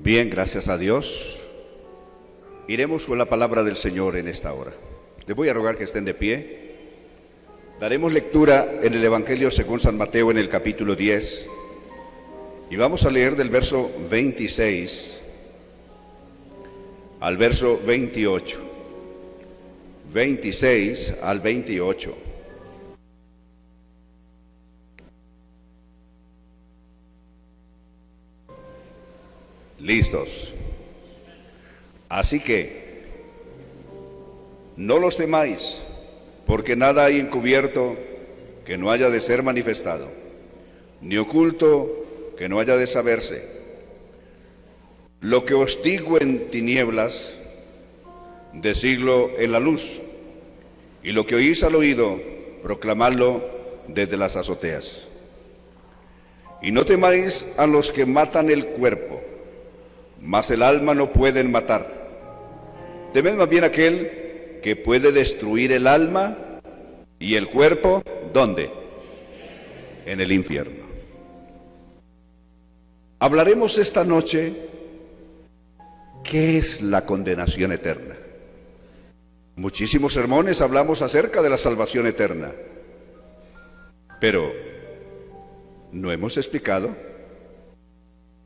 Bien, gracias a Dios. Iremos con la palabra del Señor en esta hora. Les voy a rogar que estén de pie. Daremos lectura en el Evangelio según San Mateo en el capítulo 10 y vamos a leer del verso 26 al verso 28. 26 al 28. Listos. Así que no los temáis, porque nada hay encubierto que no haya de ser manifestado, ni oculto que no haya de saberse. Lo que os digo en tinieblas, decidlo en la luz, y lo que oís al oído, proclamadlo desde las azoteas. Y no temáis a los que matan el cuerpo, mas el alma no pueden matar. Temed más bien aquel que puede destruir el alma y el cuerpo, ¿dónde? En el infierno. Hablaremos esta noche, ¿qué es la condenación eterna? Muchísimos sermones hablamos acerca de la salvación eterna, pero no hemos explicado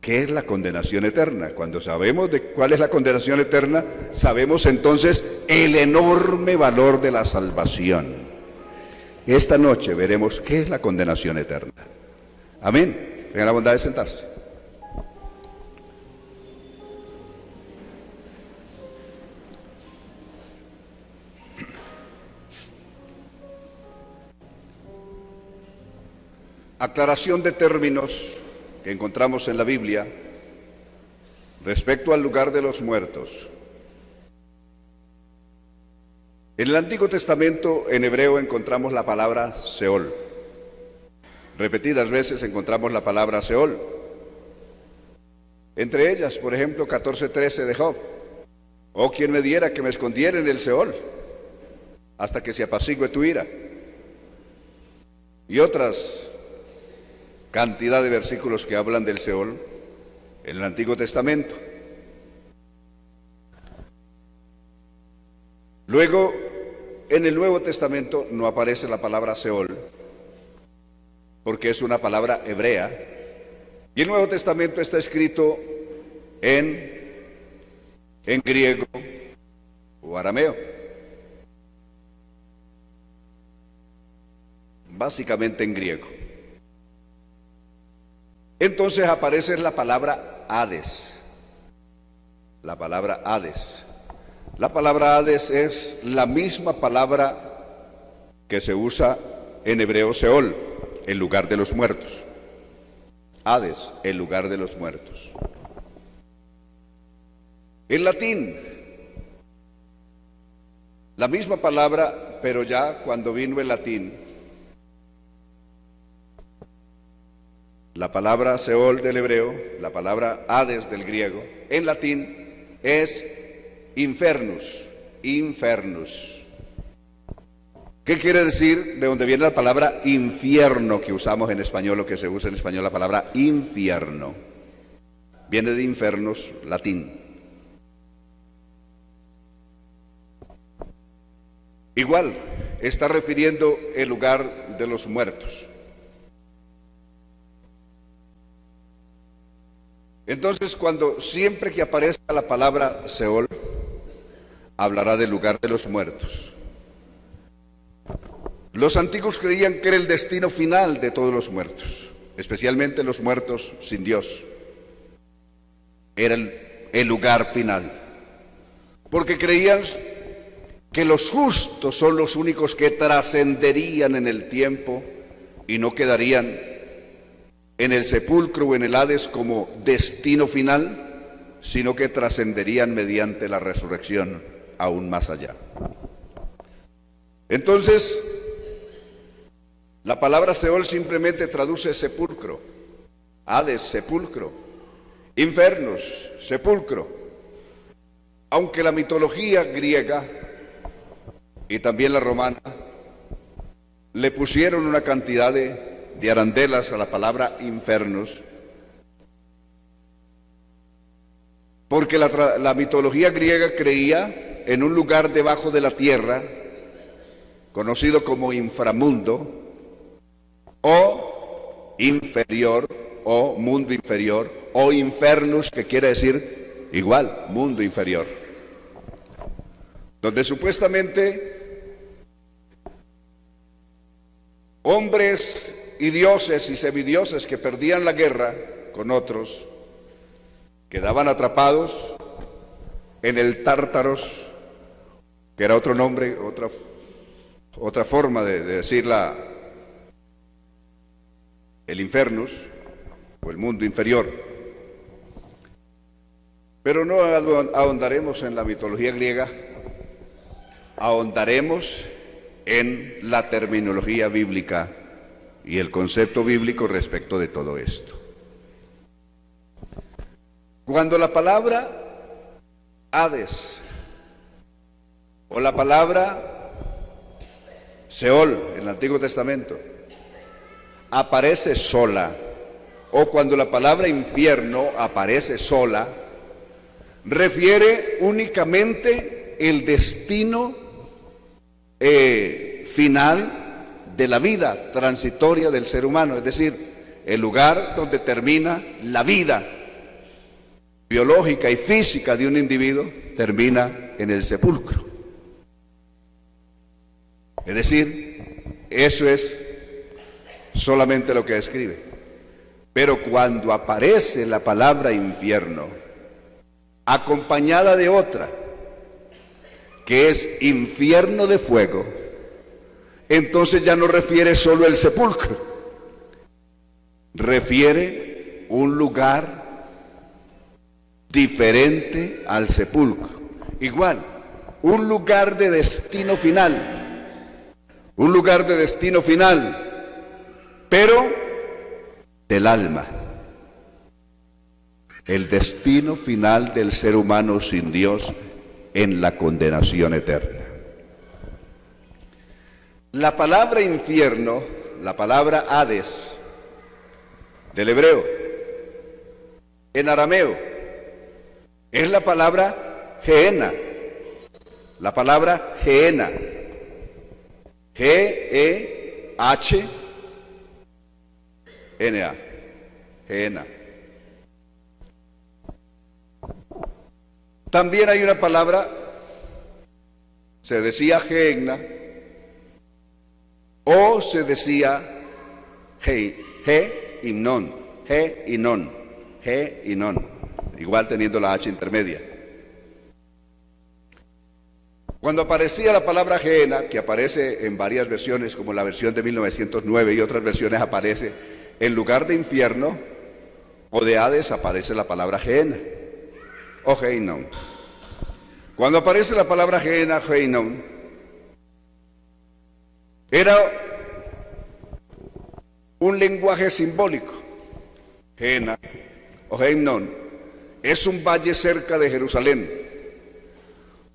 ¿qué es la condenación eterna? Cuando sabemos de cuál es la condenación eterna, sabemos entonces el enorme valor de la salvación. Esta noche veremos qué es la condenación eterna. Amén. Tengan la bondad de sentarse. Aclaración de términos que encontramos en la Biblia respecto al lugar de los muertos. En el Antiguo Testamento, en hebreo, encontramos la palabra Seol. Repetidas veces encontramos la palabra Seol. Entre ellas, por ejemplo, 14:13 de Job. Oh, quien me diera que me escondiera en el Seol, hasta que se apacigüe tu ira. Y otras cantidad de versículos que hablan del Seol en el Antiguo Testamento. Luego, en el Nuevo Testamento no aparece la palabra Seol, porque es una palabra hebrea, y el Nuevo Testamento está escrito en griego o arameo. Básicamente en griego. Entonces aparece la palabra Hades. La palabra Hades. La palabra Hades es la misma palabra que se usa en hebreo Seol, el lugar de los muertos. Hades, el lugar de los muertos. En latín, la misma palabra, pero ya cuando vino el latín, la palabra Seol del hebreo, la palabra Hades del griego, en latín es infernus, infernus. ¿Qué quiere decir? De donde viene la palabra infierno que usamos en español, o que se usa en español la palabra infierno. Viene de infernus, latín. Igual, está refiriendo el lugar de los muertos. Entonces, siempre que aparezca la palabra Seol, hablará del lugar de los muertos. Los antiguos creían que era el destino final de todos los muertos, especialmente los muertos sin Dios. Era el lugar final, porque creían que los justos son los únicos que trascenderían en el tiempo y no quedarían en el sepulcro o en el Hades como destino final, sino que trascenderían mediante la resurrección aún más allá. Entonces, la palabra Seol simplemente traduce sepulcro, Hades, sepulcro, infiernos, sepulcro, aunque la mitología griega y también la romana le pusieron una cantidad de arandelas a la palabra infiernos, porque la mitología griega creía en un lugar debajo de la tierra, conocido como inframundo, o inferior, o mundo inferior, o infernus, que quiere decir igual, mundo inferior, donde supuestamente hombres y dioses y semidioses que perdían la guerra con otros quedaban atrapados en el Tártaros, que era otro nombre, otra forma de decir el infernus o el mundo inferior. Pero no ahondaremos en la mitología griega, ahondaremos en la terminología bíblica y el concepto bíblico respecto de todo esto. Cuando la palabra Hades o la palabra Seol en el Antiguo Testamento aparece sola, o cuando la palabra infierno aparece sola, refiere únicamente el destino final de la vida transitoria del ser humano, es decir, el lugar donde termina la vida biológica y física de un individuo, termina en el sepulcro. Es decir, eso es solamente lo que describe. Pero cuando aparece la palabra infierno, acompañada de otra, que es infierno de fuego, entonces ya no refiere solo el sepulcro, refiere un lugar diferente al sepulcro, igual, un lugar de destino final, pero del alma, el destino final del ser humano sin Dios en la condenación eterna. La palabra infierno, la palabra Hades, del hebreo, en arameo, es la palabra Gehenna, la palabra Gehenna, G-E-H-N-A, Gehenna. También hay una palabra, se decía Gehenna, o se decía Ge-Inon, igual teniendo la H intermedia. Cuando aparecía la palabra Gehenna, que aparece en varias versiones, como la versión de 1909 y otras versiones aparece, en lugar de infierno o de Hades aparece la palabra Gehenna o Geinom. Cuando aparece la palabra Gehenna, Geinom, era un lenguaje simbólico. Gehenna o Geinom es un valle cerca de Jerusalén,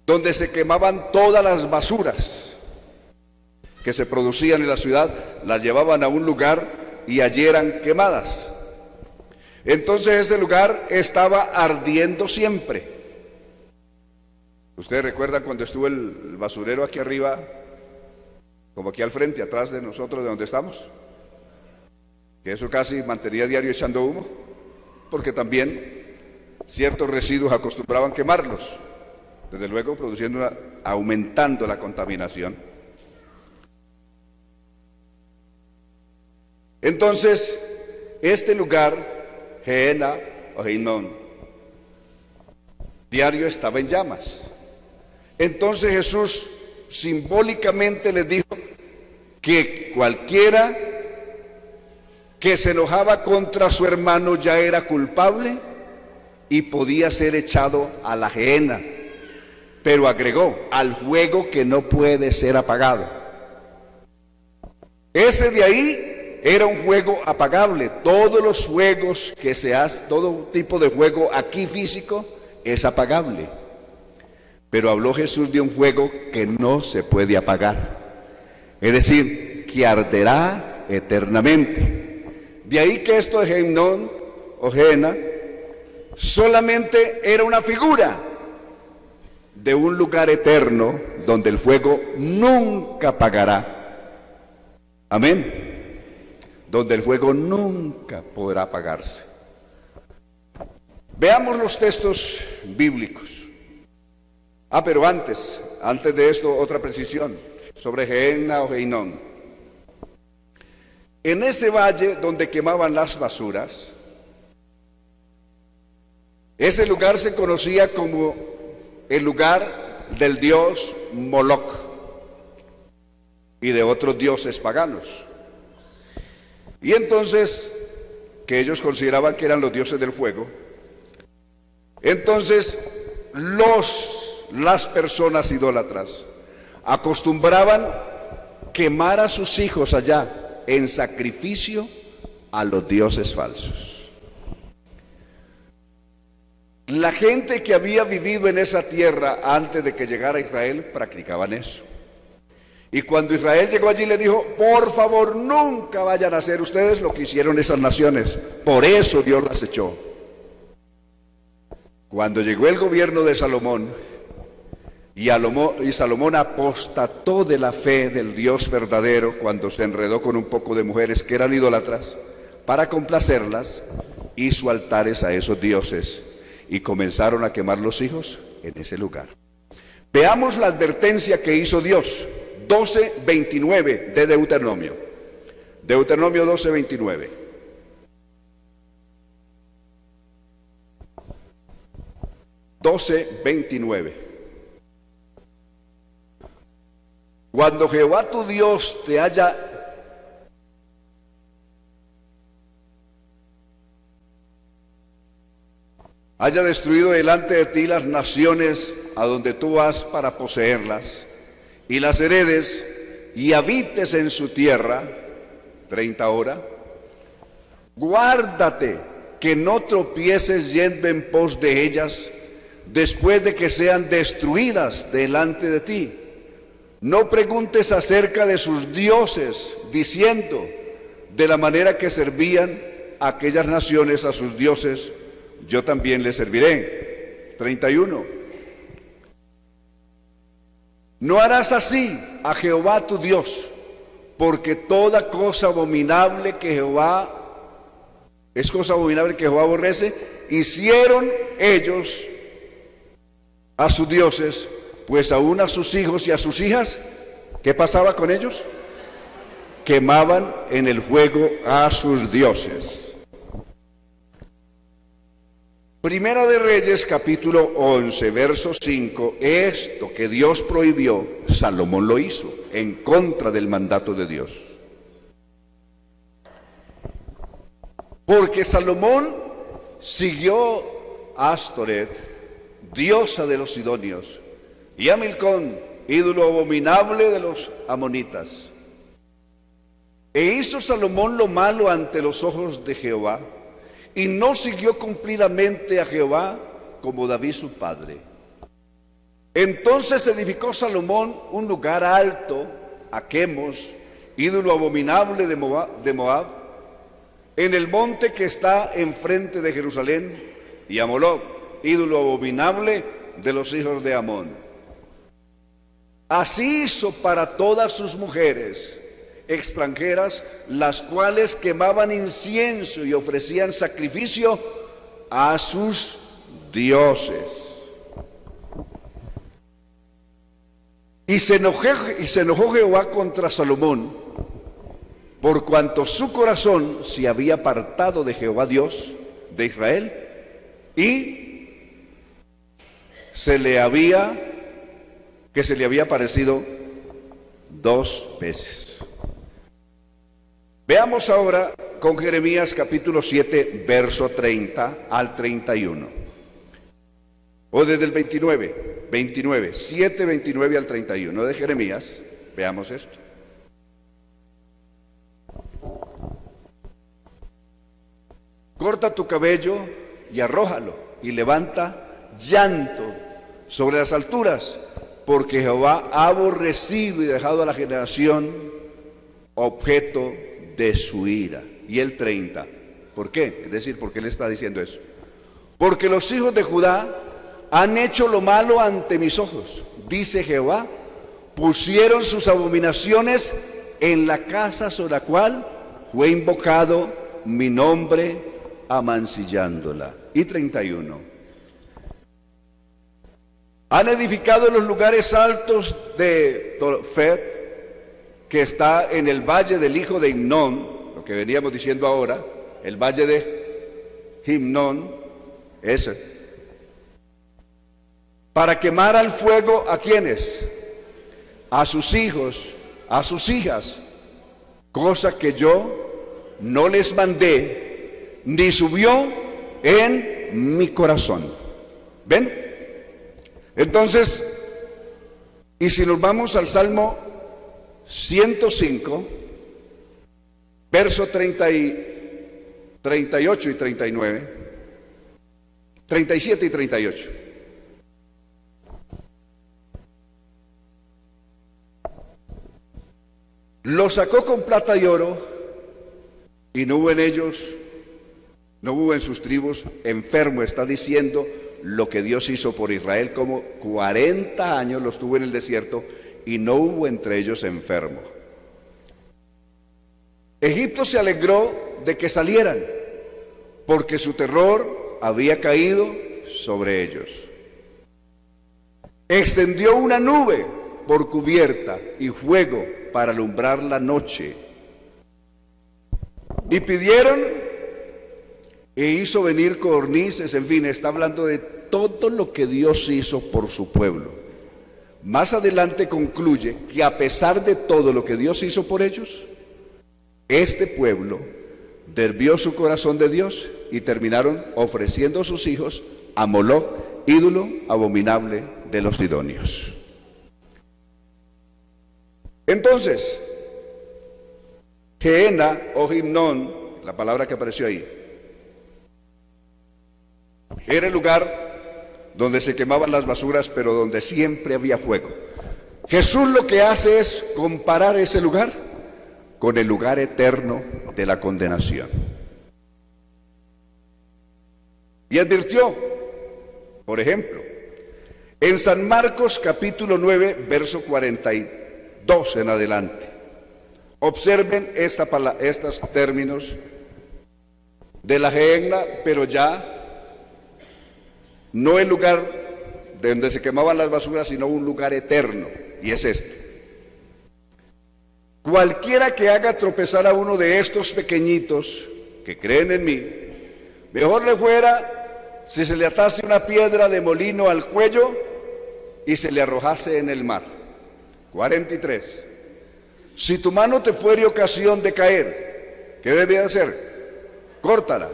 donde se quemaban todas las basuras que se producían en la ciudad, las llevaban a un lugar y allí eran quemadas. Entonces ese lugar estaba ardiendo siempre. Ustedes recuerdan cuando estuvo el basurero aquí arriba, como aquí al frente, atrás de nosotros, de donde estamos, que eso casi mantenía diario echando humo, porque también ciertos residuos acostumbraban quemarlos, desde luego aumentando la contaminación. Entonces, este lugar, Gehenna o Geinom, diario estaba en llamas. Entonces Jesús simbólicamente les dijo que cualquiera que se enojaba contra su hermano ya era culpable y podía ser echado a la Gehenna, pero agregó, al fuego que no puede ser apagado. Ese de ahí era un fuego apagable. Todos los fuegos que se hacen, todo tipo de fuego aquí físico es apagable, pero habló Jesús de un fuego que no se puede apagar, es decir, que arderá eternamente. De ahí que esto de Geinom o Gehenna solamente era una figura de un lugar eterno donde el fuego nunca apagará. Amén. Donde el fuego nunca podrá apagarse. Veamos los textos bíblicos. Pero antes de esto, otra precisión sobre Gehenna o Geinón. En ese valle donde quemaban las basuras, ese lugar se conocía como el lugar del dios Moloch y de otros dioses paganos. Y entonces, que ellos consideraban que eran los dioses del fuego, entonces las personas idólatras acostumbraban quemar a sus hijos allá en sacrificio a los dioses falsos. La gente que había vivido en esa tierra antes de que llegara Israel practicaban eso. Y cuando Israel llegó allí le dijo: por favor, nunca vayan a hacer ustedes lo que hicieron esas naciones. Por eso Dios las echó. Cuando llegó el gobierno de Salomón, y Salomón apostató de la fe del Dios verdadero cuando se enredó con un poco de mujeres que eran idólatras, para complacerlas, hizo altares a esos dioses y comenzaron a quemar los hijos en ese lugar. Veamos la advertencia que hizo Dios, 12:29 de Deuteronomio. Deuteronomio 12:29. Cuando Jehová tu Dios te haya destruido delante de ti las naciones a donde tú vas para poseerlas, y las heredes, y habites en su tierra, 30 horas, guárdate que no tropieces yendo en pos de ellas, después de que sean destruidas delante de ti. No preguntes acerca de sus dioses, diciendo: de la manera que servían aquellas naciones a sus dioses, yo también les serviré. 31. No harás así a Jehová tu Dios, porque toda cosa abominable que Jehová aborrece, hicieron ellos a sus dioses, pues aún a sus hijos y a sus hijas, ¿qué pasaba con ellos? Quemaban en el fuego a sus dioses. Primera de Reyes, capítulo 11, verso 5, esto que Dios prohibió, Salomón lo hizo, en contra del mandato de Dios. Porque Salomón siguió a Astoret, diosa de los sidonios, y a Milcón, ídolo abominable de los amonitas. E hizo Salomón lo malo ante los ojos de Jehová, y no siguió cumplidamente a Jehová como David su padre. Entonces edificó Salomón un lugar alto a Quemos, ídolo abominable de Moab, en el monte que está enfrente de Jerusalén, y a Moloch, ídolo abominable de los hijos de Amón. Así hizo para todas sus mujeres extranjeras, las cuales quemaban incienso y ofrecían sacrificio a sus dioses. Y se enojó Jehová contra Salomón, por cuanto su corazón se había apartado de Jehová Dios de Israel, y se le había aparecido 2 veces. Veamos ahora con Jeremías capítulo 7, verso 30 al 31. O desde el 7, 29 al 31 de Jeremías. Veamos esto. Corta tu cabello y arrójalo, y levanta llanto sobre las alturas, porque Jehová ha aborrecido y dejado a la generación objeto de su ira. Y el 30, ¿por qué? Es decir, ¿por qué le está diciendo eso? porque los hijos de Judá han hecho lo malo ante mis ojos, dice Jehová, pusieron sus abominaciones en la casa sobre la cual fue invocado mi nombre, amancillándola. Y 31. Han edificado los lugares altos de Tofet, que está en el valle del hijo de Himnón, lo que veníamos diciendo ahora, el valle de Himnón, ese, para quemar al fuego ¿a quiénes? A sus hijos, a sus hijas, cosa que yo no les mandé, ni subió en mi corazón. ¿Ven? Entonces, y si nos vamos al Salmo 105, verso 38 y 39, 37 y 38. Los sacó con plata y oro, y no hubo en ellos, no hubo en sus tribus enfermo. Está diciendo lo que Dios hizo por Israel, como 40 años los tuvo en el desierto, y no hubo entre ellos enfermo. Egipto se alegró de que salieran, porque su terror había caído sobre ellos. Extendió una nube por cubierta y fuego para alumbrar la noche. Y pidieron e hizo venir codornices, en fin, está hablando de todo lo que Dios hizo por su pueblo. Más adelante concluye que a pesar de todo lo que Dios hizo por ellos, este pueblo desvió su corazón de Dios y terminaron ofreciendo a sus hijos a Moloc, ídolo abominable de los sidonios. Entonces, Gehenna o Himnón, la palabra que apareció ahí, era el lugar donde se quemaban las basuras, pero donde siempre había fuego. Jesús lo que hace es comparar ese lugar con el lugar eterno de la condenación. Y advirtió, por ejemplo, en San Marcos capítulo 9, verso 42 en adelante. Observen estos términos de la Gehenna, pero ya no el lugar de donde se quemaban las basuras, sino un lugar eterno, y es este. Cualquiera que haga tropezar a uno de estos pequeñitos que creen en mí, mejor le fuera si se le atase una piedra de molino al cuello y se le arrojase en el mar. 43. Si tu mano te fuere ocasión de caer, ¿qué debe hacer? Córtala.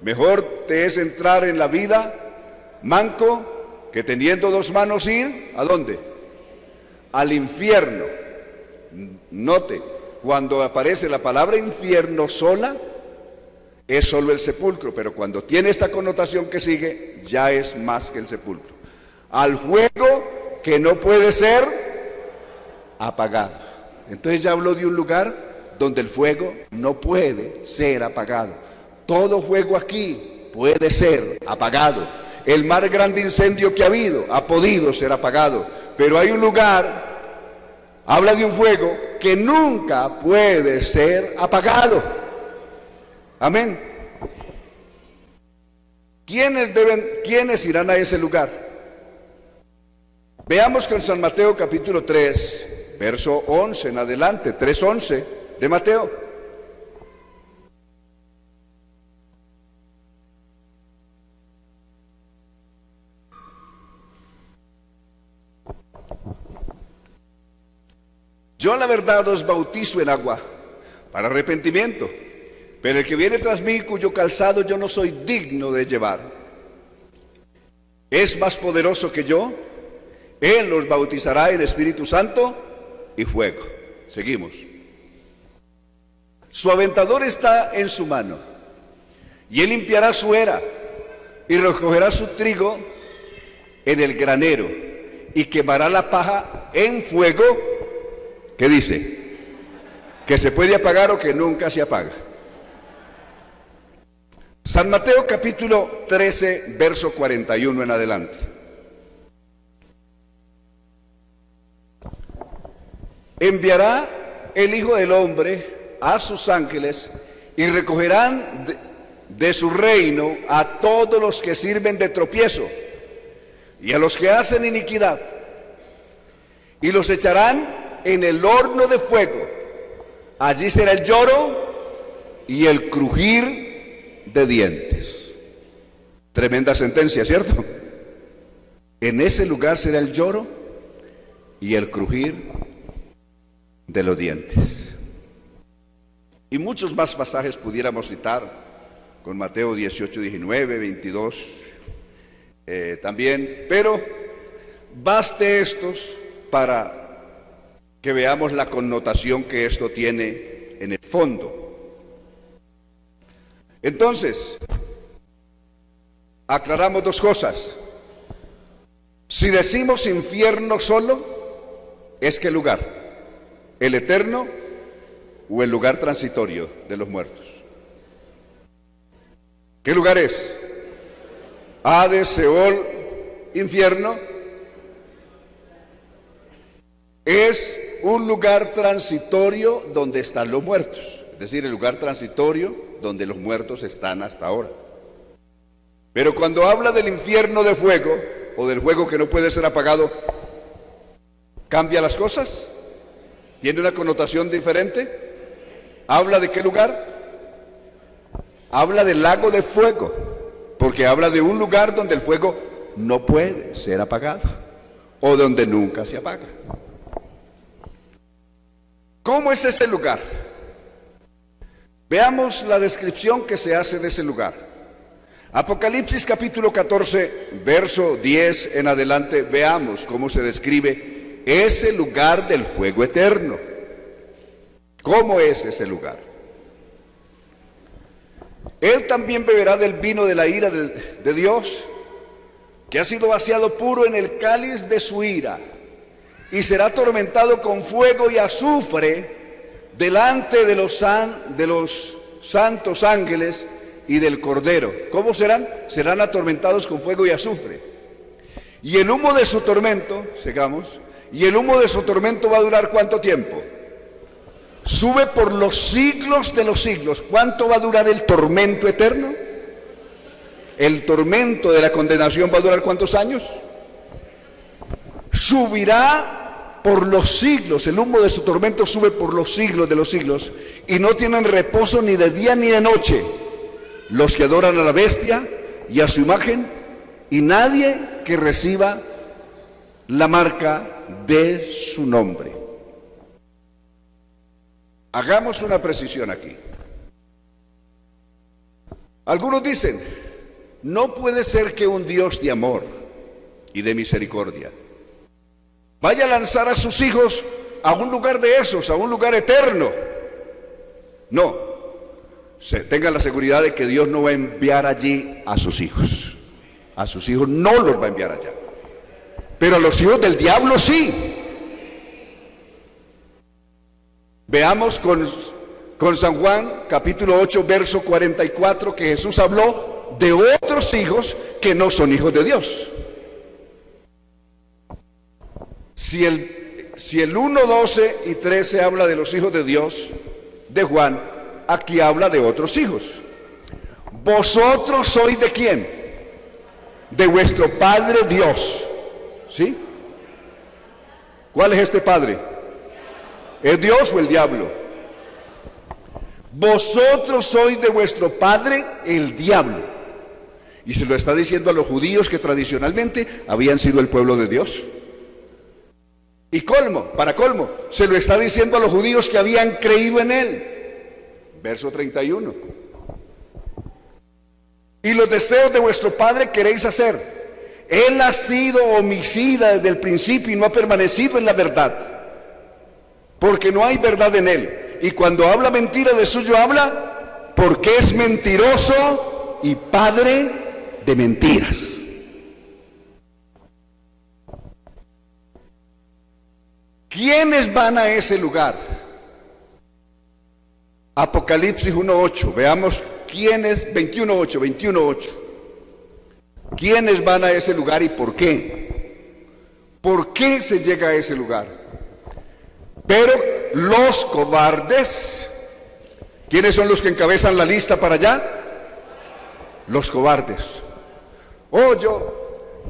Mejor te es entrar en la vida manco que teniendo dos manos ir, ¿a dónde? Al infierno. Note, cuando aparece la palabra infierno sola, es solo el sepulcro, pero cuando tiene esta connotación que sigue, ya es más que el sepulcro. Al fuego que no puede ser apagado. Entonces ya habló de un lugar donde el fuego no puede ser apagado. Todo fuego aquí puede ser apagado. El más grande incendio que ha habido ha podido ser apagado, pero hay un lugar, habla de un fuego que nunca puede ser apagado. Amén. ¿Quiénes irán a ese lugar? Veamos con San Mateo capítulo 3, verso 11 en adelante, 3:11 de Mateo. Yo la verdad os bautizo en agua para arrepentimiento, pero el que viene tras mí, cuyo calzado yo no soy digno de llevar, es más poderoso que yo. Él los bautizará en Espíritu Santo y fuego. Seguimos. Su aventador está en su mano, y él limpiará su era y recogerá su trigo en el granero y quemará la paja en fuego. ¿Qué dice? Que se puede apagar o que nunca se apaga. San Mateo capítulo 13, verso 41 en adelante. Enviará el Hijo del Hombre a sus ángeles y recogerán de su reino a todos los que sirven de tropiezo y a los que hacen iniquidad, y los echarán en el horno de fuego. Allí será el lloro y el crujir de dientes. Tremenda sentencia, ¿cierto? En ese lugar será el lloro y el crujir de los dientes. Y muchos más pasajes pudiéramos citar, con Mateo 18, 19, 22 también, pero baste estos para que veamos la connotación que esto tiene en el fondo. Entonces, aclaramos dos cosas. Si decimos infierno solo, ¿es qué lugar? ¿El eterno o el lugar transitorio de los muertos? ¿Qué lugar es? Hades, Seol, infierno. Es un lugar transitorio donde están los muertos, es decir, el lugar transitorio donde los muertos están hasta ahora. Pero cuando habla del infierno de fuego, o del fuego que no puede ser apagado, ¿cambia las cosas? ¿Tiene una connotación diferente? ¿Habla de qué lugar? Habla del lago de fuego, porque habla de un lugar donde el fuego no puede ser apagado, o donde nunca se apaga. ¿Cómo es ese lugar? Veamos la descripción que se hace de ese lugar. Apocalipsis capítulo 14, verso 10 en adelante, veamos cómo se describe ese lugar del fuego eterno. ¿Cómo es ese lugar? Él también beberá del vino de la ira de Dios, que ha sido vaciado puro en el cáliz de su ira, y será atormentado con fuego y azufre delante de los santos ángeles y del Cordero. ¿Cómo serán? Serán atormentados con fuego y azufre. Y el humo de su tormento, sigamos, y el humo de su tormento va a durar ¿cuánto tiempo? Sube por los siglos de los siglos. ¿Cuánto va a durar el tormento eterno? El tormento de la condenación va a durar ¿cuántos años? Subirá por los siglos, el humo de su tormento sube por los siglos de los siglos, y no tienen reposo ni de día ni de noche los que adoran a la bestia y a su imagen, y nadie que reciba la marca de su nombre. Hagamos una precisión aquí. Algunos dicen, no puede ser que un Dios de amor y de misericordia vaya a lanzar a sus hijos a un lugar de esos, a un lugar eterno. No, tengan la seguridad de que Dios no va a enviar allí a sus hijos. A sus hijos no los va a enviar allá. Pero a los hijos del diablo sí. Veamos con San Juan, capítulo 8, verso 44, que Jesús habló de otros hijos que no son hijos de Dios. Si el 1, 12 y 13 habla de los hijos de Dios, de Juan, aquí habla de otros hijos. ¿Vosotros sois de quién? De vuestro Padre Dios. ¿Sí? ¿Cuál es este Padre? ¿Es Dios o el diablo? Vosotros sois de vuestro padre el diablo. Y se lo está diciendo a los judíos que tradicionalmente habían sido el pueblo de Dios. Y para colmo, se lo está diciendo a los judíos que habían creído en él. Verso 31. Y los deseos de vuestro padre queréis hacer. Él ha sido homicida desde el principio y no ha permanecido en la verdad, porque no hay verdad en él. Y cuando habla mentira, de suyo habla, porque es mentiroso y padre de mentiras. ¿Quiénes van a ese lugar? Apocalipsis 1:8, veamos ¿quiénes? 21:8. ¿Quiénes van a ese lugar y por qué? ¿Por qué se llega a ese lugar? Pero los cobardes, ¿quiénes son los que encabezan la lista para allá? Los cobardes. Oh,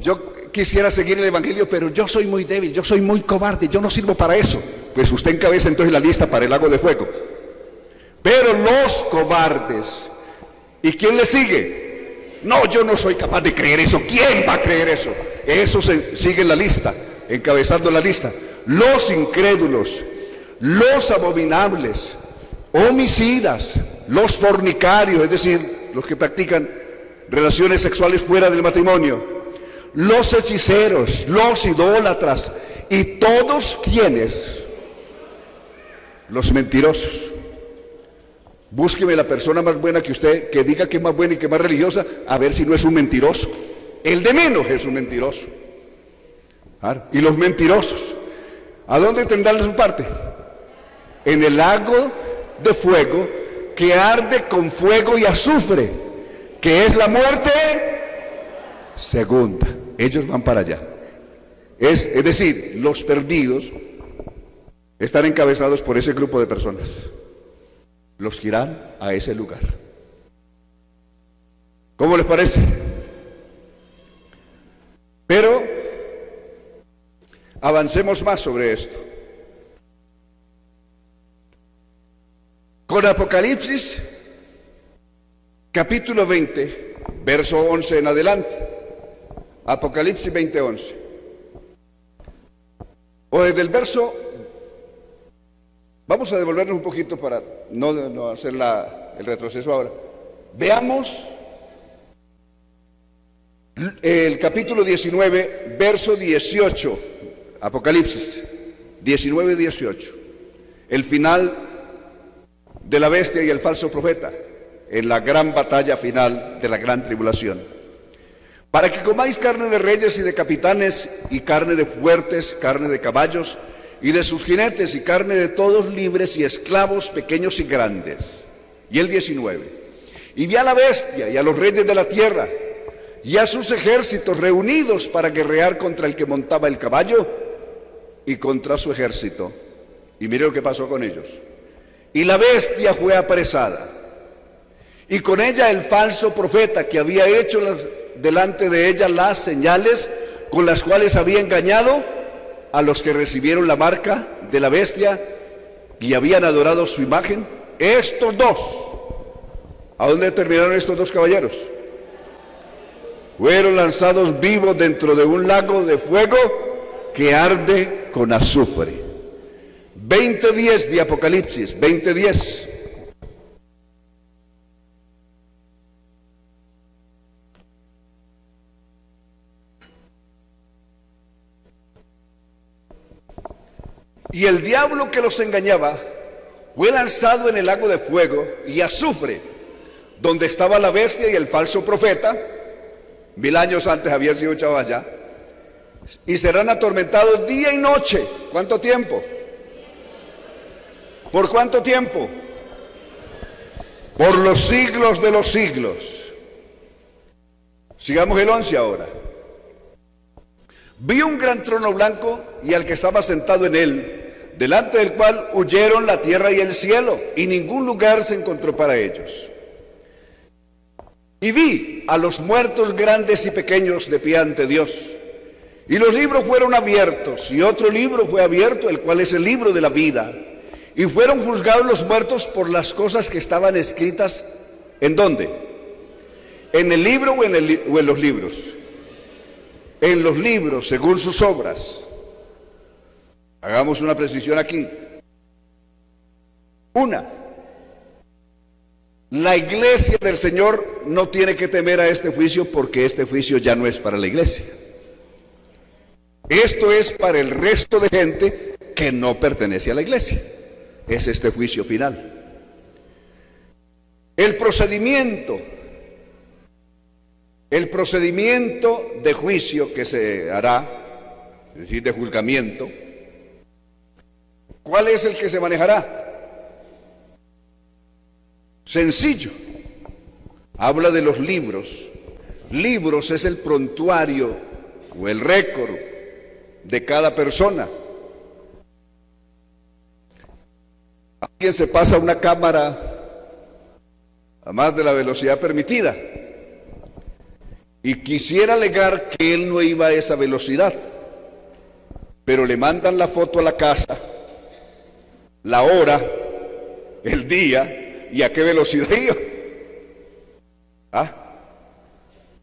yo quisiera seguir el evangelio, pero yo soy muy débil, yo soy muy cobarde, yo no sirvo para eso. Pues usted encabeza entonces la lista para el lago de fuego. Pero los cobardes, ¿y quién le sigue? No, yo no soy capaz de creer eso. ¿Quién va a creer eso? Eso sigue en la lista, encabezando la lista. Los incrédulos, los abominables, homicidas, los fornicarios, es decir, los que practican relaciones sexuales fuera del matrimonio, los hechiceros, los idólatras y todos quienes, los mentirosos. Búsqueme la persona más buena que usted, que diga que es más buena y que es más religiosa, a ver si no es un mentiroso. El de menos es un mentiroso. Claro. Y los mentirosos, ¿a dónde tendrán su parte? En el lago de fuego que arde con fuego y azufre, que es la muerte segunda. Ellos van para allá. Es decir, los perdidos están encabezados por ese grupo de personas, los que irán a ese lugar. ¿Cómo les parece? Pero avancemos más sobre esto. Con Apocalipsis, capítulo 20, verso 11 en adelante. Apocalipsis 20:11. O desde el verso, vamos a devolvernos un poquito para no hacer el retroceso ahora. Veamos el capítulo 19, verso 18, Apocalipsis 19:18, el final de la bestia y el falso profeta, en la gran batalla final de la gran tribulación. Para que comáis carne de reyes y de capitanes, y carne de fuertes, carne de caballos, y de sus jinetes, y carne de todos libres y esclavos, pequeños y grandes. Y el 19. Y vi a la bestia y a los reyes de la tierra, y a sus ejércitos reunidos para guerrear contra el que montaba el caballo, y contra su ejército. Y mire lo que pasó con ellos. Y la bestia fue apresada, y con ella el falso profeta que había hecho delante de ella las señales con las cuales había engañado a los que recibieron la marca de la bestia y habían adorado su imagen. Estos dos, ¿a dónde terminaron estos dos caballeros? Fueron lanzados vivos dentro de un lago de fuego que arde con azufre. 20:10 de Apocalipsis, 20:10. Y el diablo que los engañaba fue lanzado en el lago de fuego y azufre, donde estaba la bestia y el falso profeta. 1000 años antes habían sido echados allá. Y serán atormentados día y noche. ¿Cuánto tiempo? ¿Por cuánto tiempo? Por los siglos de los siglos. Sigamos el 11 ahora. Vi un gran trono blanco y al que estaba sentado en él, delante del cual huyeron la tierra y el cielo, y ningún lugar se encontró para ellos. Y vi a los muertos grandes y pequeños de pie ante Dios. Y los libros fueron abiertos, y otro libro fue abierto, el cual es el libro de la vida. Y fueron juzgados los muertos por las cosas que estaban escritas, ¿en dónde? ¿En el libro o en los libros? En los libros, según sus obras. Hagamos una precisión aquí. La iglesia del Señor no tiene que temer a este juicio, porque este juicio ya no es para la iglesia. Esto es para el resto de gente que no pertenece a la iglesia. Es este juicio final. El procedimiento de juicio que se hará, es decir, de juzgamiento, ¿cuál es el que se manejará? Sencillo. habla de los libros. Libros es el prontuario o el récord de cada persona. Alguien se pasa una cámara a más de la velocidad permitida y quisiera alegar que él no iba a esa velocidad, pero le mandan la foto a la casa, la hora, el día y a qué velocidad iba.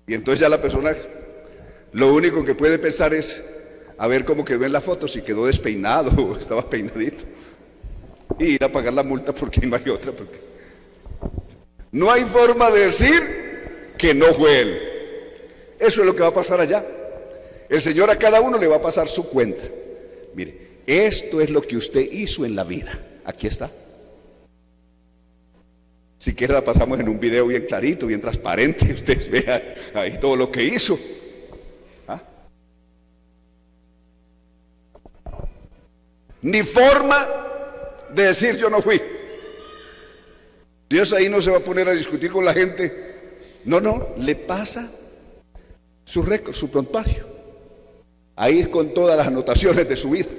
Y entonces ya la persona lo único que puede pensar es a ver cómo quedó en la foto, si quedó despeinado o estaba peinadito, y ir a pagar la multa porque no hay otra, porque no hay forma de decir que no fue él. Eso es lo que va a pasar allá. El Señor a cada uno le va a pasar su cuenta. Mire, esto es lo que usted hizo en la vida. Aquí está. Si quiere la pasamos en un video bien clarito, bien transparente. Ustedes vean ahí todo lo que hizo. Ni forma de decir yo no fui. Dios ahí no se va a poner a discutir con la gente. No, le pasa su récord, su prontuario. Ahí con todas las anotaciones de su vida.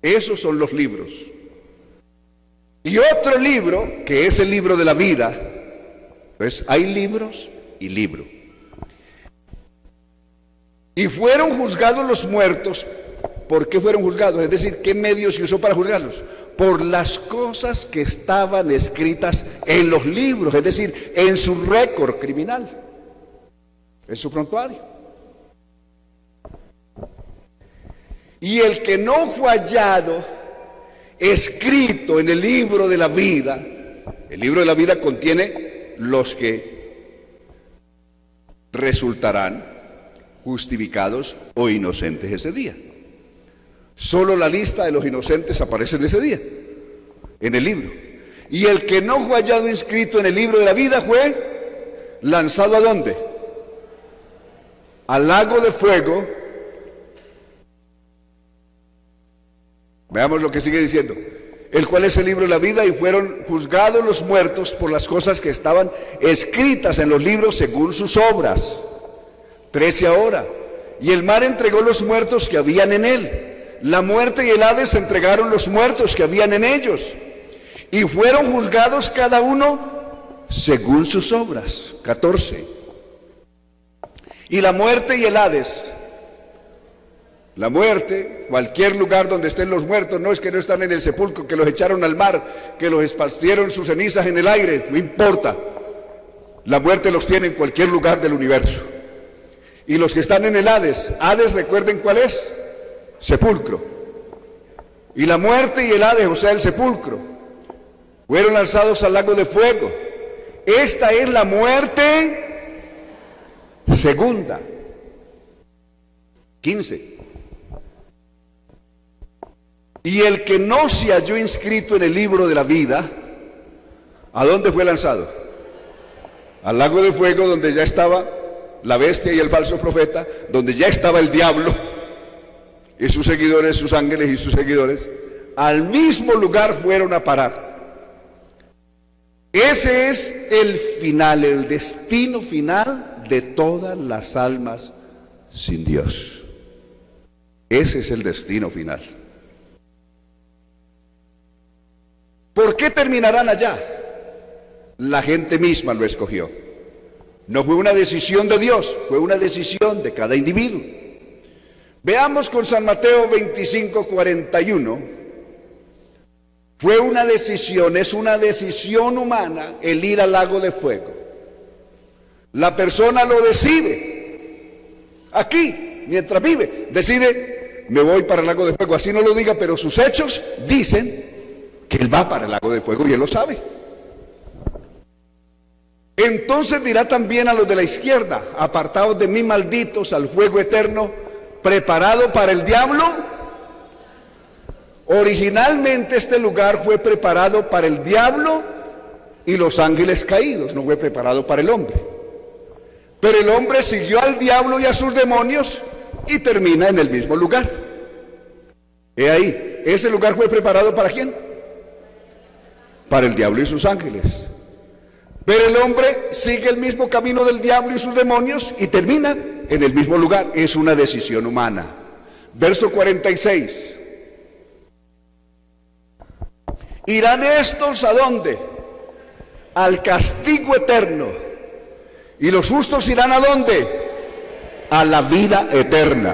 Esos son los libros. Y otro libro, que es el libro de la vida. Pues hay libros y libro. Y fueron juzgados los muertos. ¿Por qué fueron juzgados? Es decir, ¿qué medio se usó para juzgarlos? Por las cosas que estaban escritas en los libros, es decir, en su récord criminal, en su prontuario. Y el que no fue hallado escrito en el libro de la vida, el libro de la vida contiene los que resultarán justificados o inocentes ese día. Solo la lista de los inocentes aparece en ese día, en el libro. Y el que no fue hallado inscrito en el libro de la vida fue lanzado ¿a dónde? Al lago de fuego. Veamos lo que sigue diciendo. El cual es el libro de la vida, y fueron juzgados los muertos por las cosas que estaban escritas en los libros según sus obras. 13 ahora. Y el mar entregó los muertos que habían en él. La muerte y el Hades entregaron los muertos que habían en ellos. Y fueron juzgados cada uno según sus obras. 14. Y la muerte y el Hades. La muerte, cualquier lugar donde estén los muertos, no es que no están en el sepulcro, que los echaron al mar, que los esparcieron sus cenizas en el aire, no importa. La muerte los tiene en cualquier lugar del universo. Y los que están en el Hades, Hades, recuerden cuál es, sepulcro. Y la muerte y el Hades, o sea el sepulcro, fueron lanzados al lago de fuego. Esta es la muerte segunda. 15. Y el que no se halló inscrito en el libro de la vida, ¿a dónde fue lanzado? Al lago de fuego, donde ya estaba la bestia y el falso profeta, donde ya estaba el diablo y sus seguidores, sus ángeles y sus seguidores. Al mismo lugar fueron a parar. Ese es el final, el destino final de todas las almas sin Dios. Ese es el destino final. ¿Por qué terminarán allá? La gente misma lo escogió. No fue una decisión de Dios, fue una decisión de cada individuo. Veamos con San Mateo 25:41. Fue una decisión, es una decisión humana el ir al lago de fuego. La persona lo decide. Aquí, mientras vive, decide, me voy para el lago de fuego. Así no lo diga, pero sus hechos dicen que él va para el lago de fuego y él lo sabe. Entonces dirá también a los de la izquierda, apartados de mí, malditos, al fuego eterno, preparado para el diablo. Originalmente este lugar fue preparado para el diablo y los ángeles caídos, no fue preparado para el hombre. Pero el hombre siguió al diablo y a sus demonios y termina en el mismo lugar. He ahí, ese lugar fue preparado ¿para quién? Para el diablo y sus ángeles. Pero el hombre sigue el mismo camino del diablo y sus demonios y termina en el mismo lugar. Es una decisión humana. Verso 46. ¿Irán estos a dónde? Al castigo eterno. ¿Y los justos irán a dónde? A la vida eterna.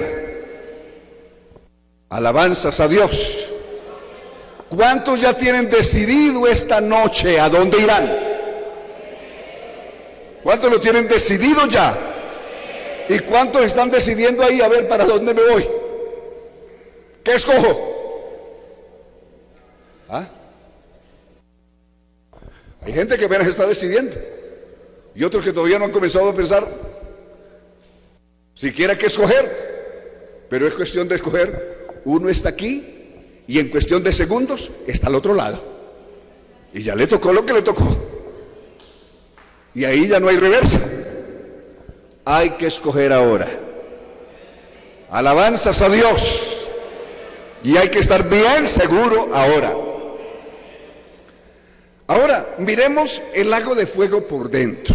Alabanzas a Dios. ¿Cuántos ya tienen decidido esta noche a dónde irán? ¿Cuántos lo tienen decidido ya? ¿Y cuántos están decidiendo ahí a ver para dónde me voy? ¿Qué escojo? ¿Ah? Hay gente que apenas está decidiendo y otros que todavía no han comenzado a pensar siquiera qué escoger, pero es cuestión de escoger. Uno está aquí y en cuestión de segundos está al otro lado y ya le tocó lo que le tocó y ahí ya no hay reversa. Hay que escoger ahora. Alabanzas a Dios. Y hay que estar bien seguro ahora. Ahora, miremos el lago de fuego por dentro.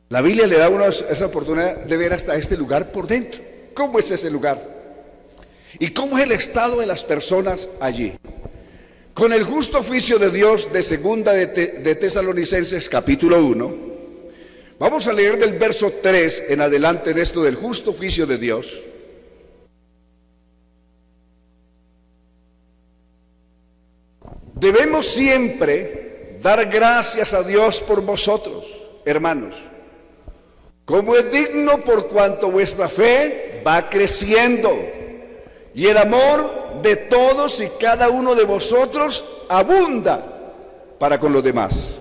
La Biblia le da a uno esa oportunidad de ver hasta este lugar por dentro. ¿Cómo es ese lugar? ¿Y cómo es el estado de las personas allí? Con el justo oficio de Dios de segunda de Tesalonicenses capítulo 1, vamos a leer del verso 3 en adelante en esto del justo oficio de Dios. Debemos siempre dar gracias a Dios por vosotros, hermanos, como es digno por cuanto vuestra fe va creciendo y el amor de todos y cada uno de vosotros abunda para con los demás.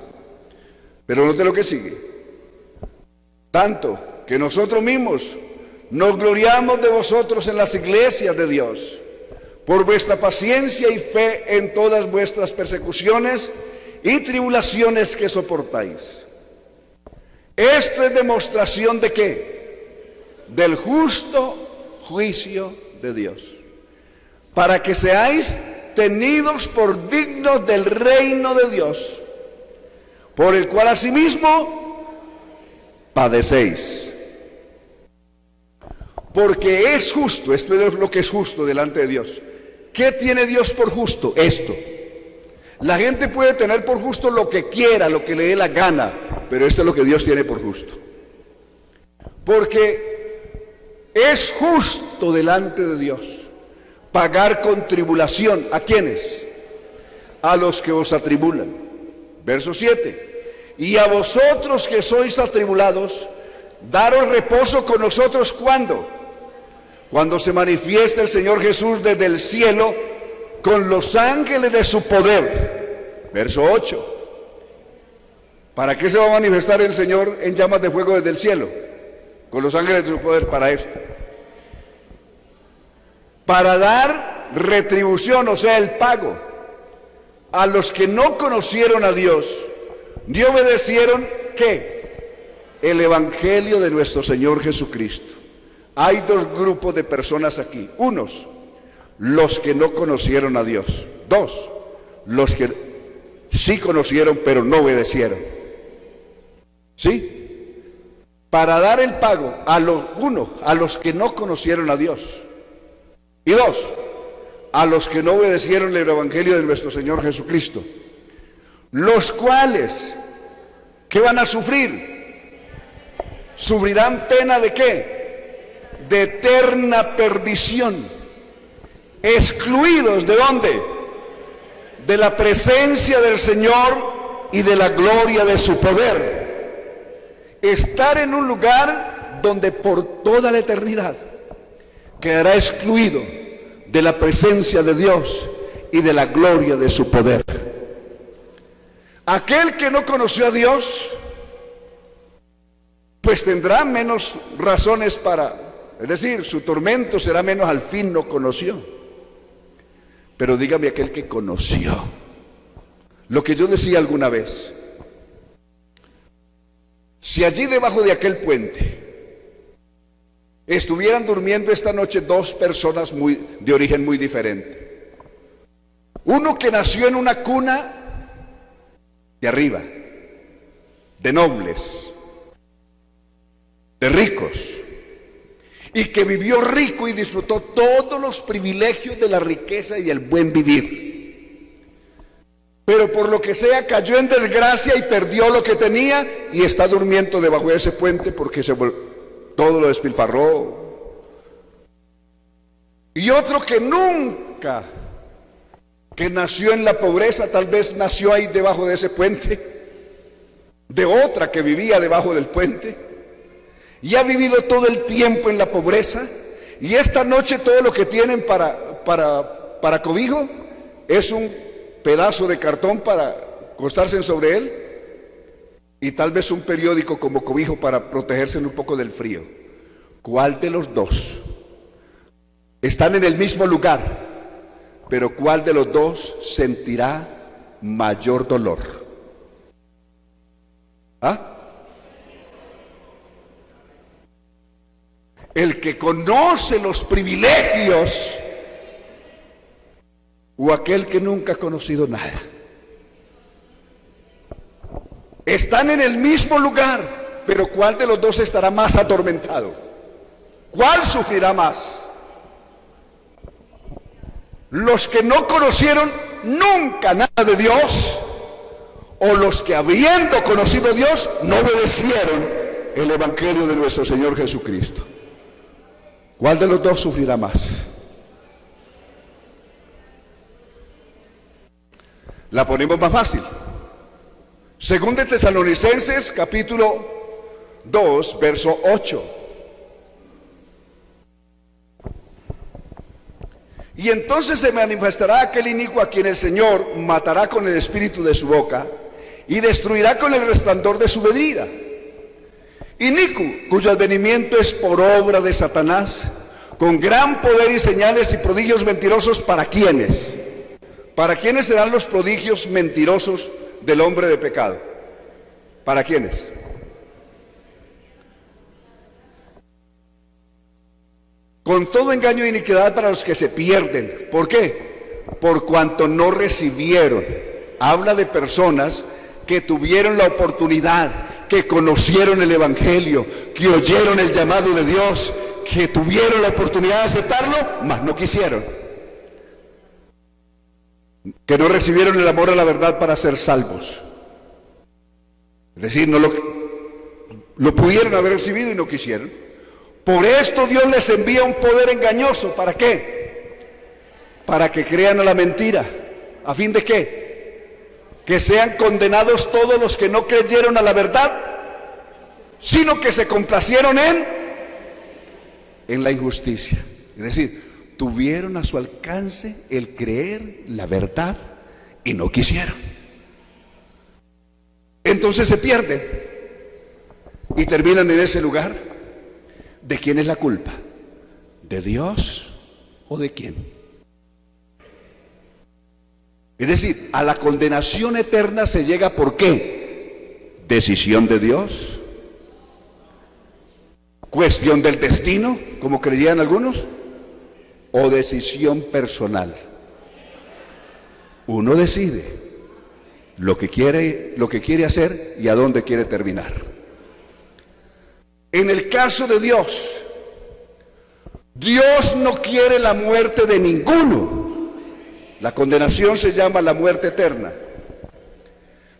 Pero note lo que sigue. Tanto que nosotros mismos nos gloriamos de vosotros en las iglesias de Dios, por vuestra paciencia y fe en todas vuestras persecuciones y tribulaciones que soportáis. Esto es demostración de ¿qué? Del justo juicio de Dios, para que seáis tenidos por dignos del reino de Dios, por el cual asimismo padecéis. Porque es justo, esto es lo que es justo delante de Dios. ¿Qué tiene Dios por justo? Esto. La gente puede tener por justo lo que quiera, lo que le dé la gana, pero esto es lo que Dios tiene por justo. Porque es justo delante de Dios pagar con tribulación. ¿A quiénes? A los que os atribulan. Verso 7. Y a vosotros que sois atribulados, daros reposo con nosotros, ¿cuándo? Cuando se manifiesta el Señor Jesús desde el cielo con los ángeles de su poder. Verso 8. ¿Para qué se va a manifestar el Señor en llamas de fuego desde el cielo? Con los ángeles de su poder, para esto. Para dar retribución, o sea, el pago, a los que no conocieron a Dios, ni obedecieron, ¿qué? El evangelio de nuestro Señor Jesucristo. Hay dos grupos de personas aquí. Unos, los que no conocieron a Dios. Dos, los que sí conocieron pero no obedecieron. ¿Sí? Para dar el pago a los que no conocieron a Dios. Y dos, a los que no obedecieron el evangelio de nuestro Señor Jesucristo. Los cuales, ¿qué van a sufrir? Sufrirán pena ¿de qué? De eterna perdición, excluidos ¿de dónde? De la presencia del Señor y de la gloria de su poder. Estar en un lugar donde por toda la eternidad quedará excluido de la presencia de Dios y de la gloria de su poder. Aquel que no conoció a Dios, pues tendrá menos razones es decir, su tormento será menos, al fin no conoció. Pero dígame aquel que conoció. Lo que yo decía alguna vez, si allí debajo de aquel puente estuvieran durmiendo esta noche dos personas de origen muy diferente. Uno que nació en una cuna de arriba de nobles, de ricos, y que vivió rico y disfrutó todos los privilegios de la riqueza y del buen vivir. Pero por lo que sea cayó en desgracia y perdió lo que tenía y está durmiendo debajo de ese puente porque todo lo despilfarró. Y otro que nunca, que nació en la pobreza, tal vez nació ahí debajo de ese puente, de otra que vivía debajo del puente, y ha vivido todo el tiempo en la pobreza, y esta noche todo lo que tienen para cobijo es un pedazo de cartón para acostarse sobre él, y tal vez un periódico como cobijo para protegerse un poco del frío. ¿Cuál de los dos? Están en el mismo lugar, pero ¿cuál de los dos sentirá mayor dolor? ¿Ah? El que conoce los privilegios o aquel que nunca ha conocido nada. Están en el mismo lugar, pero ¿cuál de los dos estará más atormentado? ¿Cuál sufrirá más? ¿Los que no conocieron nunca nada de Dios, o los que habiendo conocido a Dios no obedecieron el evangelio de nuestro Señor Jesucristo? ¿Cuál de los dos sufrirá más? La ponemos más fácil. Según de Tesalonicenses capítulo 2, verso 8. Y entonces se manifestará aquel inicuo a quien el Señor matará con el espíritu de su boca y destruirá con el resplandor de su venida. Inicuo, cuyo advenimiento es por obra de Satanás, con gran poder y señales y prodigios mentirosos. ¿Para quiénes? ¿Para quiénes serán los prodigios mentirosos del hombre de pecado? ¿Para quiénes? Con todo engaño e iniquidad para los que se pierden. ¿Por qué? Por cuanto no recibieron. Habla de personas que tuvieron la oportunidad, que conocieron el evangelio, que oyeron el llamado de Dios, que tuvieron la oportunidad de aceptarlo, mas no quisieron. Que no recibieron el amor a la verdad para ser salvos. Es decir, no lo pudieron haber recibido y no quisieron. Por esto Dios les envía un poder engañoso. ¿Para qué? Para que crean a la mentira. ¿A fin de qué? Que sean condenados todos los que no creyeron a la verdad, sino que se complacieron en la injusticia. Es decir, tuvieron a su alcance el creer la verdad y no quisieron. Entonces se pierden y terminan en ese lugar. ¿De quién es la culpa? ¿De Dios o de quién? Es decir, a la condenación eterna se llega ¿por qué? ¿Decisión de Dios? ¿Cuestión del destino, como creían algunos? ¿O decisión personal? Uno decide lo que quiere hacer y a dónde quiere terminar. En el caso de Dios, Dios no quiere la muerte de ninguno. La condenación se llama la muerte eterna.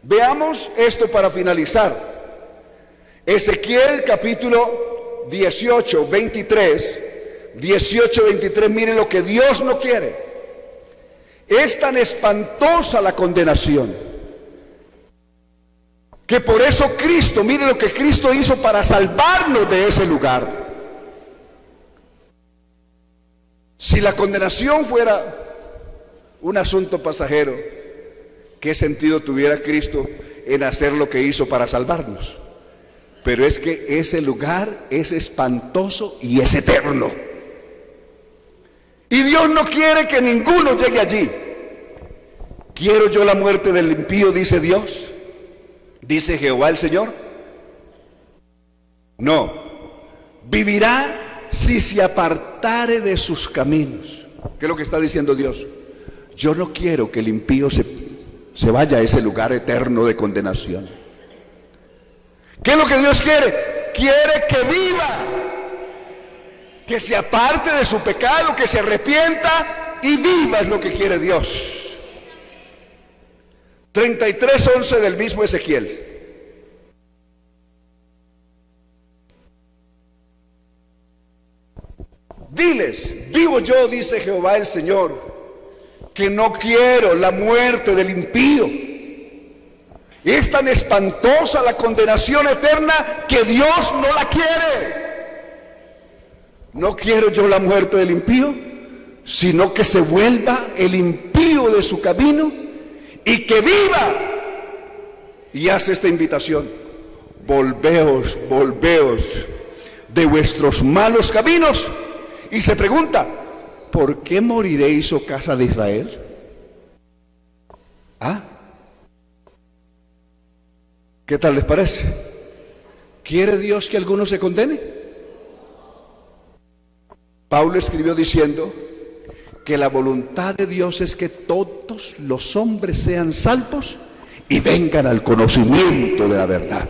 Veamos esto para finalizar. Ezequiel capítulo 18, 23, miren lo que Dios no quiere. Es tan espantosa la condenación que por eso Cristo, mire lo que Cristo hizo para salvarnos de ese lugar. Si la condenación fuera un asunto pasajero, ¿qué sentido tuviera Cristo en hacer lo que hizo para salvarnos? Pero es que ese lugar es espantoso y es eterno. Y Dios no quiere que ninguno llegue allí. ¿Quiero yo la muerte del impío?, dice Dios. ¿Dice Jehová el Señor? No. Vivirá si se apartare de sus caminos. ¿Qué es lo que está diciendo Dios? Yo no quiero que el impío se vaya a ese lugar eterno de condenación. ¿Qué es lo que Dios quiere? Quiere que viva, que se aparte de su pecado, que se arrepienta y viva, es lo que quiere Dios. 33:11 del mismo Ezequiel. Diles, vivo yo, dice Jehová el Señor, que no quiero la muerte del impío. Es tan espantosa la condenación eterna que Dios no la quiere. No quiero yo la muerte del impío, sino que se vuelva el impío de su camino y que viva. Y hace esta invitación: volveos, volveos de vuestros malos caminos. Y se pregunta, ¿por qué moriréis, oh casa de Israel? ¿Ah? ¿Qué tal les parece? ¿Quiere Dios que alguno se condene? Pablo escribió diciendo que la voluntad de Dios es que todos los hombres sean salvos y vengan al conocimiento de la verdad.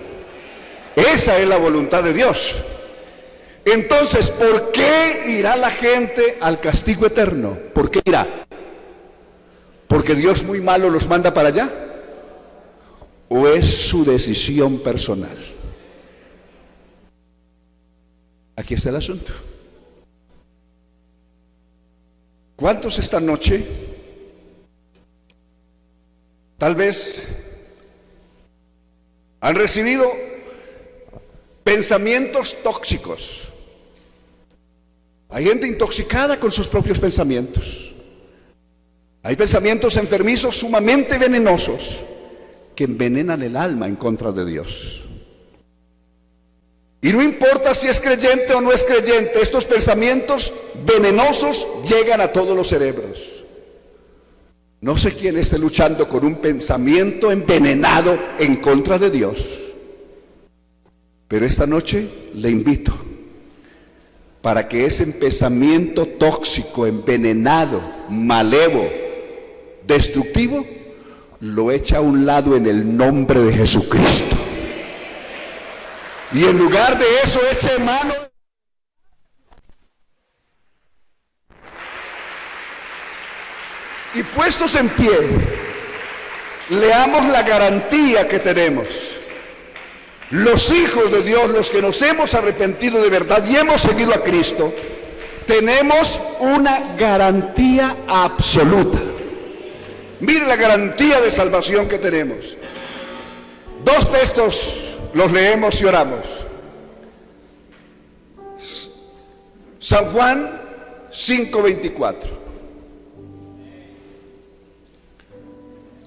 Esa es la voluntad de Dios. Entonces, ¿por qué irá la gente al castigo eterno? ¿Por qué irá? ¿Porque Dios muy malo los manda para allá? ¿O es su decisión personal? Aquí está el asunto. ¿Cuántos esta noche tal vez han recibido pensamientos tóxicos? Hay gente intoxicada con sus propios pensamientos. Hay pensamientos enfermizos sumamente venenosos que envenenan el alma en contra de Dios. Y no importa si es creyente o no es creyente, estos pensamientos venenosos llegan a todos los cerebros. No sé quién esté luchando con un pensamiento envenenado en contra de Dios, pero esta noche le invito para que ese pensamiento tóxico, envenenado, malevo, destructivo, lo eche a un lado en el nombre de Jesucristo. Y en lugar de eso, eche mano. Y puestos en pie, leamos la garantía que tenemos. Los hijos de Dios, los que nos hemos arrepentido de verdad y hemos seguido a Cristo, tenemos una garantía absoluta. Mire la garantía de salvación que tenemos. Dos textos los leemos y oramos. San Juan 5:24.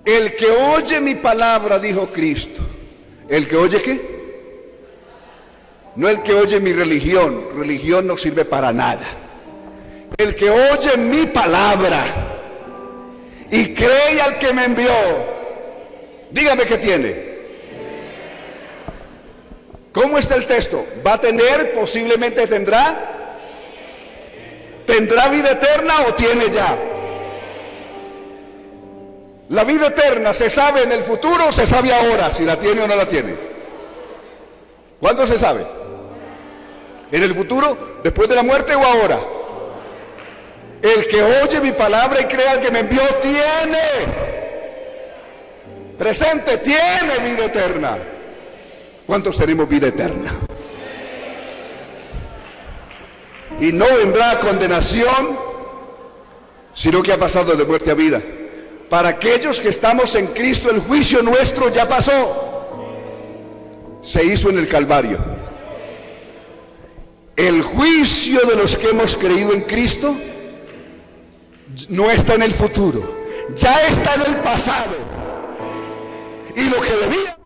El que oye mi palabra, dijo Cristo. ¿El que oye qué? No el que oye mi religión. Religión no sirve para nada. El que oye mi palabra y cree al que me envió, dígame qué tiene. ¿Cómo está el texto? ¿Va a tener? Posiblemente tendrá. ¿Tendrá vida eterna o tiene ya? La vida eterna se sabe en el futuro o se sabe ahora, si la tiene o no la tiene. ¿Cuándo se sabe? ¿En el futuro, después de la muerte o ahora? El que oye mi palabra y crea al que me envió tiene, presente, tiene vida eterna. ¿Cuántos tenemos vida eterna? Y no vendrá condenación, sino que ha pasado de muerte a vida. Para aquellos que estamos en Cristo, el juicio nuestro ya pasó. Se hizo en el Calvario. El juicio de los que hemos creído en Cristo no está en el futuro, ya está en el pasado. Y lo que debía.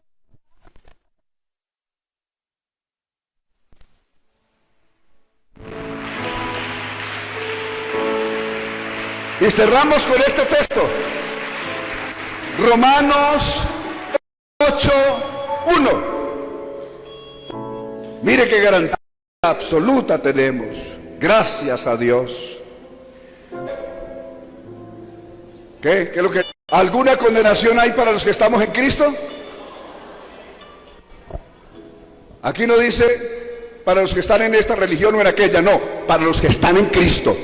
Y cerramos con este texto. Romanos 8:1. Mire qué garantía absoluta tenemos. Gracias a Dios. ¿Qué es lo que? ¿Alguna condenación hay para los que estamos en Cristo? Aquí no dice para los que están en esta religión o en aquella, no, para los que están en Cristo.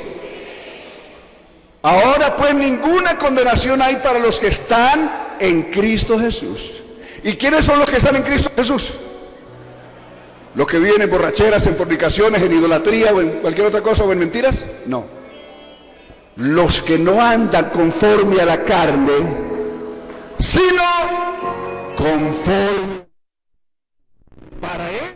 Ahora pues ninguna condenación hay para los que están en Cristo Jesús. ¿Y quiénes son los que están en Cristo Jesús? ¿Los que viven en borracheras, en fornicaciones, en idolatría o en cualquier otra cosa o en mentiras? No. Los que no andan conforme a la carne, sino conforme para él.